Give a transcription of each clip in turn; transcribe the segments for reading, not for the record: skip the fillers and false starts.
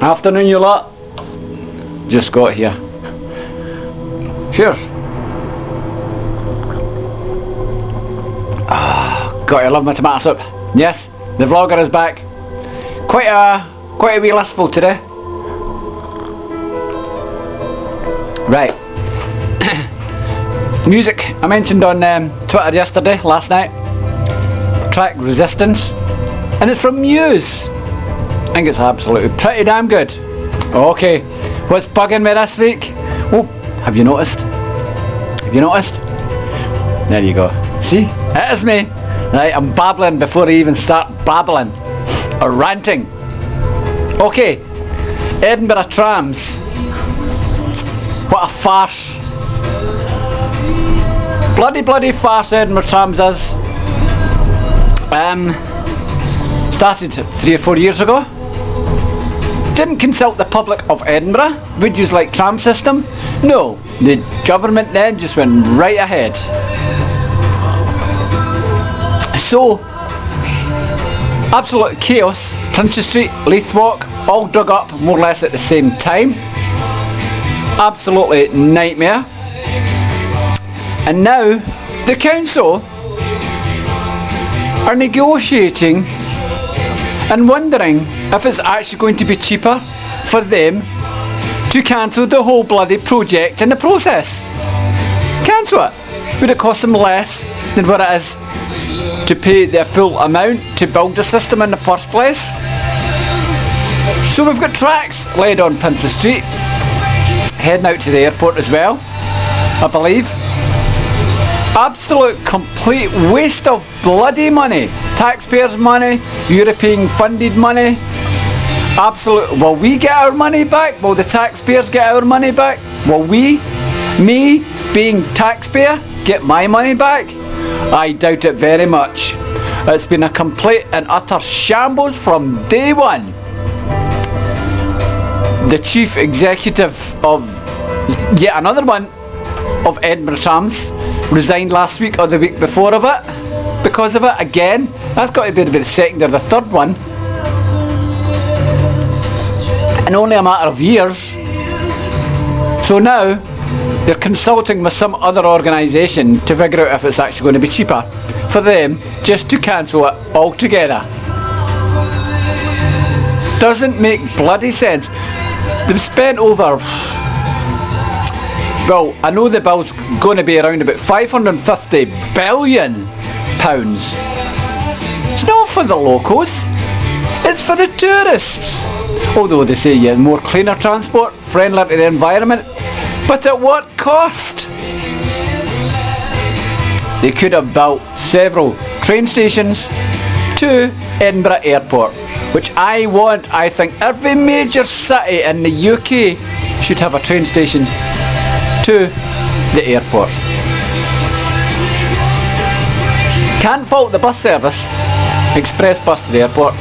Afternoon, you lot. Just got here. Cheers. Gotta love my tomato soup. Yes, the vlogger is back. Quite a wee listful today. Right. Music I mentioned on Twitter yesterday, last night. Track Resistance, and it's from Muse. I think it's absolutely pretty damn good. Okay, what's bugging me this week? Oh, have you noticed? Have you noticed? There you go. See, it is me. Right, I'm babbling before I even start babbling or ranting. Okay, Edinburgh Trams. What a farce. Bloody farce Edinburgh Trams is. Started 3 or 4 years ago. Didn't consult the public of Edinburgh. Would you like tram system? No, the government then just went right ahead. So, absolute chaos. Princess Street, Leith Walk, all dug up more or less at the same time. Absolutely nightmare. And now the council are negotiating and wondering if it's actually going to be cheaper for them to cancel the whole bloody project in the process. Cancel it. Would it cost them less than what it is to pay their full amount to build the system in the first place? So we've got tracks laid on Princess Street, heading out to the airport as well, I believe. Absolute complete waste of bloody money. Taxpayers' money, European funded money. Absolute. Will we get our money back? Will the taxpayers get our money back? Will we, me being taxpayer, get my money back? I doubt it very much. It's been a complete and utter shambles from day one. The chief executive of yet another one of Edinburgh Trams resigned last week or the week before of it because of it again. That's got to be the second or the third one in only a matter of years. So now they're consulting with some other organisation to figure out if it's actually going to be cheaper for them just to cancel it altogether. Doesn't make bloody sense. They've spent over, well, I know the bill's going to be around about £550 billion. It's not for the locals, it's for the tourists. Although they say yeah, more cleaner transport, friendlier to the environment, but at what cost? They could have built several train stations to Edinburgh Airport, which I think every major city in the UK should have a train station to the airport. Can't fault the bus service, express bus to the airport,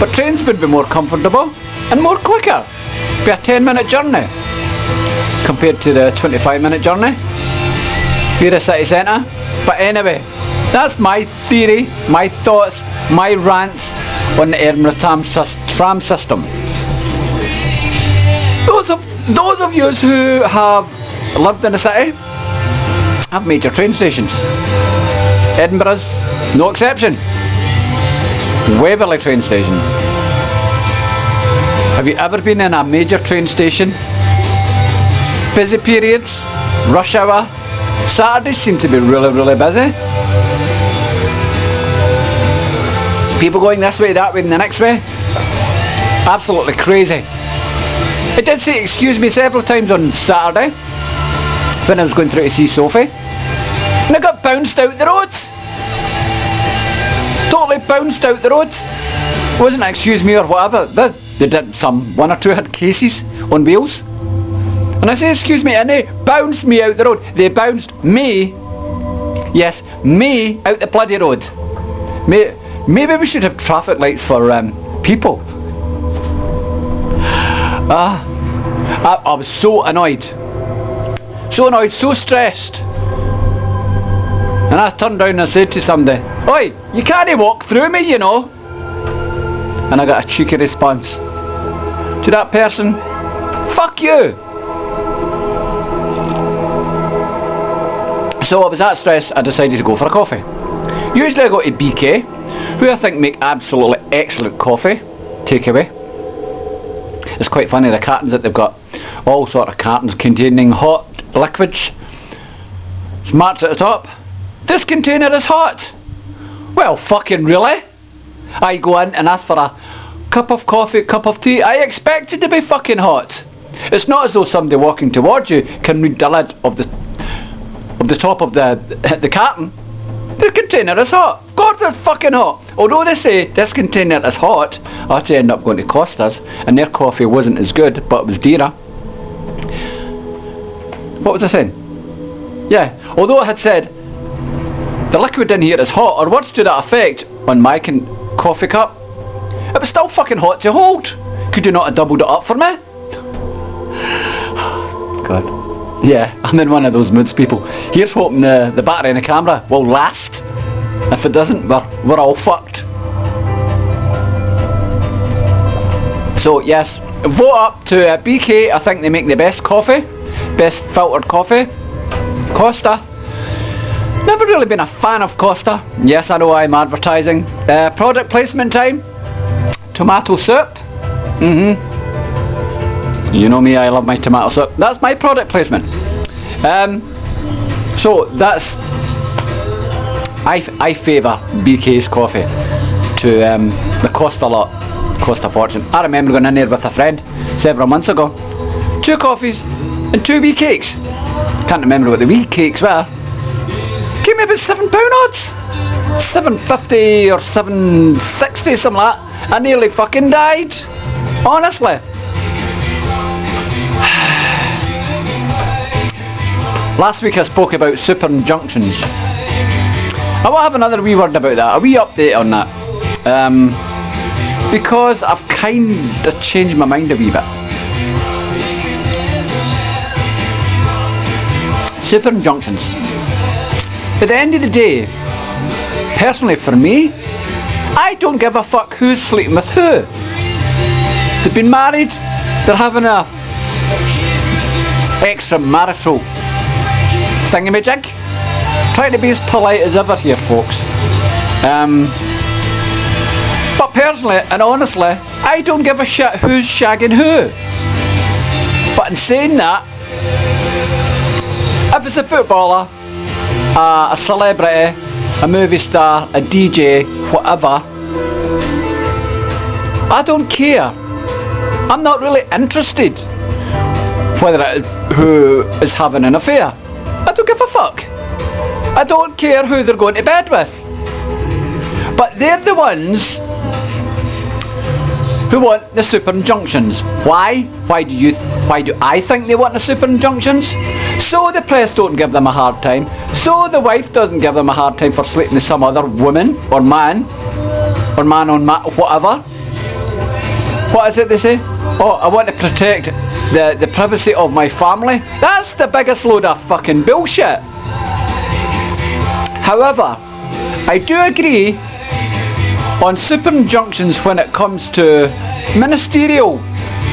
but trains would be more comfortable and more quicker. Be a 10-minute journey compared to the 25-minute journey via the city centre. But anyway, that's my theory, my thoughts, my rants on the Edinburgh tram system. Those of you who have lived in the city have major train stations. Edinburgh's no exception. Waverly train station. Have you ever been in a major train station? Busy periods, rush hour, Saturdays seem to be really busy. People going this way, that way and the next way. Absolutely crazy. It did say excuse me several times on Saturday when I was going through to see Sophie, and I got bounced out the roads. Totally bounced out the roads. It wasn't excuse me or whatever. They did some 1 or 2 had cases on wheels. And I say excuse me and they bounced me out the road. They bounced me, yes, me out the bloody road. Maybe we should have traffic lights for people. I was so annoyed, so stressed. And I turned round and I said to somebody, "Oi, you can't walk through me, you know." And I got a cheeky response. to that person, fuck you. So I was that stressed, I decided to go for a coffee. Usually I go to BK, who I think make absolutely excellent coffee, takeaway. It's quite funny, the cartons that they've got, all sort of cartons containing hot liquids. It's marked at the top, this container is hot. Well, fucking really? I go in and ask for a cup of coffee, cup of tea, I expect it to be fucking hot. It's not as though somebody walking towards you can read the lid of the top of the carton. The container is hot. Of course it's fucking hot. Although they say this container is hot, I had to end up going to Costa's, and their coffee wasn't as good, but it was dearer. What was I saying? Yeah, although I had said the liquid in here is hot, or words to that effect, on my coffee cup, it was still fucking hot to hold. Could you not have doubled it up for me? God. Yeah, I'm in one of those moods, people. Here's hoping the battery in the camera will last. If it doesn't, we're all fucked. So yes, vote up to BK. I think they make the best coffee, best filtered coffee. Costa. Never really been a fan of Costa. Yes, I know I'm advertising. Product placement time. Tomato soup. You know me, I love my tomato soup. That's my product placement. So that's I favour BK's coffee to the Costa lot. Cost a fortune. I remember going in there with a friend several months ago. 2 coffees and 2 wee cakes. Can't remember what the wee cakes were. Gave me about £7 odds. £7.50 or £7.60, something like that. I nearly fucking died. Honestly. Last week I spoke about super injunctions. I will have another wee word about that, a wee update on that. Because I've kind of changed my mind a wee bit. Super injunctions. At the end of the day, personally for me, I don't give a fuck who's sleeping with who. They've been married, they're having a extramarital thingamajig. Trying to be as polite as ever here, folks. But personally and honestly, I don't give a shit who's shagging who. But in saying that, if it's a footballer, a celebrity, a movie star, a DJ, whatever, I don't care. I'm not really interested whether who is having an affair. I don't give a fuck. I don't care who they're going to bed with. But they're the ones who want the super injunctions. Why? Why do I think they want the super injunctions? So the press don't give them a hard time. So the wife doesn't give them a hard time for sleeping with some other woman or man on man, whatever. What is it they say? Oh, I want to protect the privacy of my family. That's the biggest load of fucking bullshit. However, I do agree on super injunctions when it comes to ministerial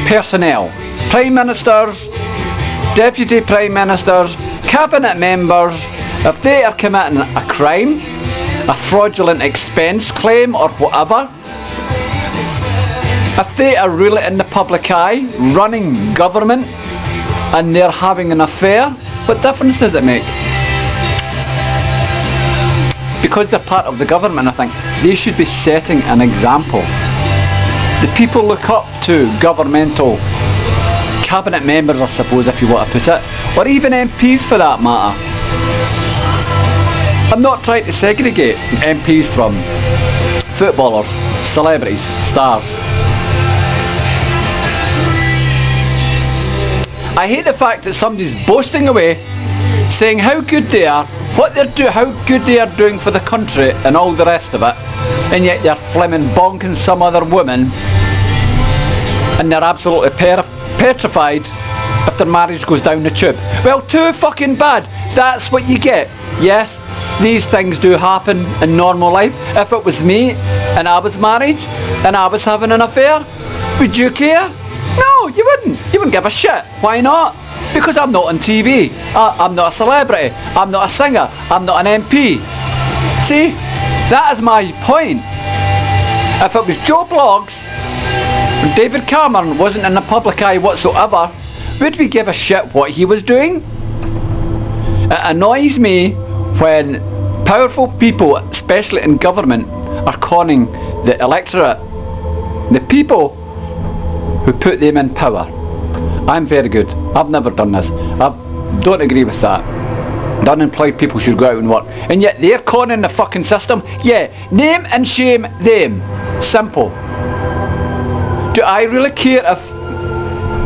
personnel, prime ministers, deputy prime ministers, cabinet members. If they are committing a crime, a fraudulent expense claim or whatever, if they are really in the public eye, running government, and they're having an affair, what difference does it make? Because they're part of the government, I think they should be setting an example. The people look up to governmental cabinet members, I suppose, if you want to put it, or even MPs for that matter. I'm not trying to segregate MPs from footballers, celebrities, stars. I hate the fact that somebody's boasting away, saying how good they are, what they're doing, how good they are doing for the country and all the rest of it, and yet you're flimming bonking some other woman and they're absolutely petrified if their marriage goes down the tube. Well, too fucking bad. That's what you get. Yes, these things do happen in normal life. If it was me and I was married and I was having an affair, would you care? No, you wouldn't. You wouldn't give a shit. Why not? Because I'm not on TV. I'm not a celebrity. I'm not a singer. I'm not an MP. See? That is my point. If it was Joe Bloggs, David Cameron wasn't in the public eye whatsoever, would we give a shit what he was doing? It annoys me when powerful people, especially in government, are conning the electorate, the people who put them in power. I'm very good. I've never done this. I don't agree with that. The unemployed people should go out and work. And yet they're conning the fucking system. Yeah, name and shame them. Simple. Do I really care if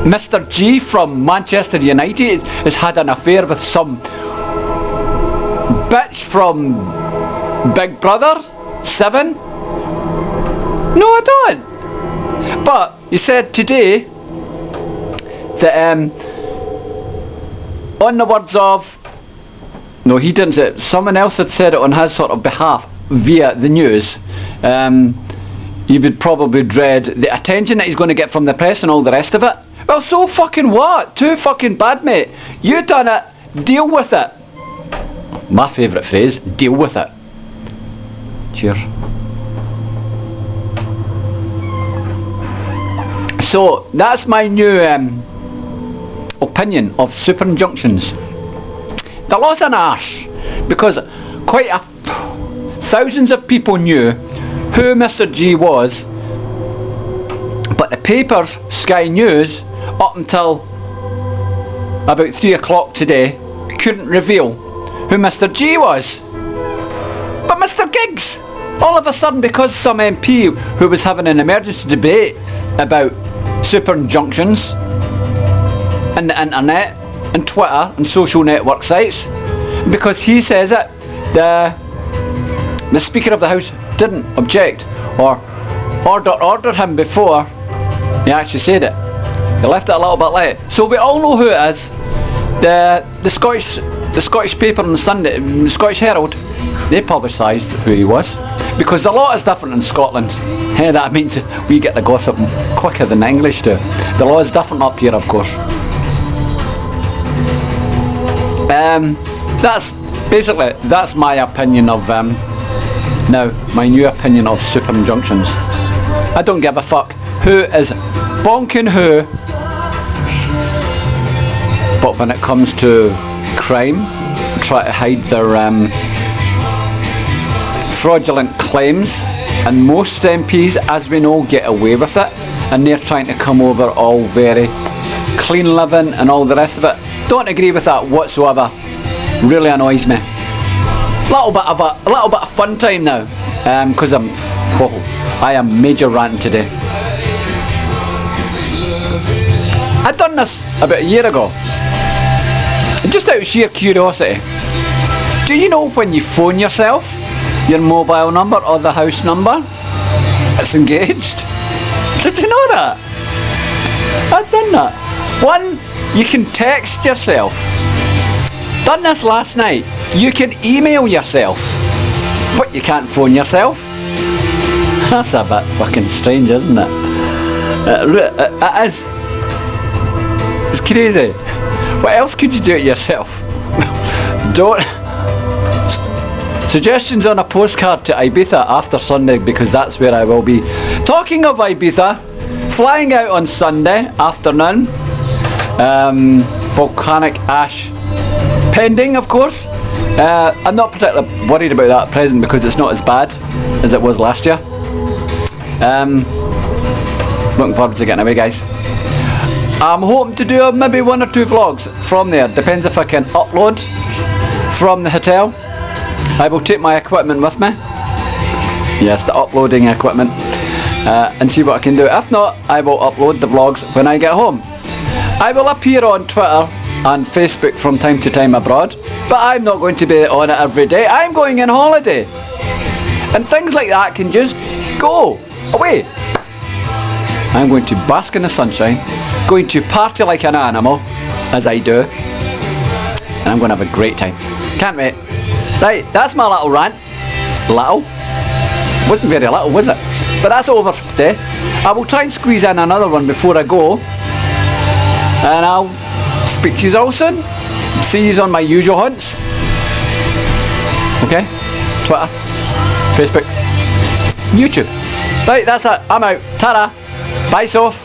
Mr. G from Manchester United has had an affair with some bitch from Big Brother 7? No, I don't. But he said today that on the words of, no, he didn't say it, someone else had said it on his sort of behalf via the news. You would probably dread the attention that he's going to get from the press and all the rest of it. Well, so fucking what? Too fucking bad, mate. You done it. Deal with it. My favourite phrase, deal with it. Cheers. So, that's my new opinion of super injunctions. The law's an arse, because thousands of people knew who Mr. G was, but the papers, Sky News, up until about 3 o'clock today, couldn't reveal who Mr. G was. But Mr. Giggs, all of a sudden, because some MP who was having an emergency debate about super injunctions and the internet and Twitter and social network sites, because he says it, the Speaker of the House didn't object or ordered him before he actually said it. He left it a little bit late. So we all know who it is. The Scottish paper on the Sunday, the Scottish Herald, they publicised who he was, because the law is different in Scotland. Hey, that means we get the gossip quicker than the English do. The law is different up here, of course. That's my opinion of now my new opinion of super injunctions. I don't give a fuck who is bonking who, but when it comes to crime, try to hide their fraudulent claims, and most MPs, as we know, get away with it, and they're trying to come over all very clean living and all the rest of it. Don't agree with that whatsoever. Really annoys me. A little bit of fun time now, because I am major ranting today. I'd done this about a year ago, just out of sheer curiosity. Do you know when you phone yourself, your mobile number or the house number, it's engaged? Did you know that? I've done that. One, you can text yourself. Done this last night. You can email yourself, but you can't phone yourself. That's a bit fucking strange, isn't it? It is. It's crazy. What else could you do it yourself? Don't. Suggestions on a postcard to Ibiza after Sunday, because that's where I will be. Talking of Ibiza, flying out on Sunday afternoon. Volcanic ash pending, of course. I'm not particularly worried about that at present, because it's not as bad as it was last year. Looking forward to getting away, guys. I'm hoping to do maybe 1 or 2 vlogs from there. Depends if I can upload from the hotel. I will take my equipment with me. Yes, the uploading equipment. And see what I can do. If not, I will upload the vlogs when I get home. I will appear on Twitter and Facebook from time to time abroad, but I'm not going to be on it every day. I'm going on holiday, and things like that can just go away. I'm going to bask in the sunshine, going to party like an animal, as I do, and I'm going to have a great time. Can't wait. Right, that's my little rant. Little? Wasn't very little, was it? But that's over for today. I will try and squeeze in another one before I go, and I'll speak to you all soon. See you on my usual hunts. Okay? Twitter, Facebook, YouTube. Right, that's it. I'm out. Ta-da. Bye, Soph.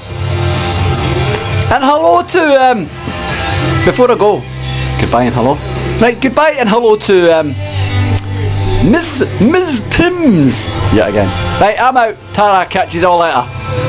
And hello to, before I go, goodbye and hello. Right, goodbye and hello to, Ms. Pims. Yet again. Right, I'm out. Ta-da. Catch you all later.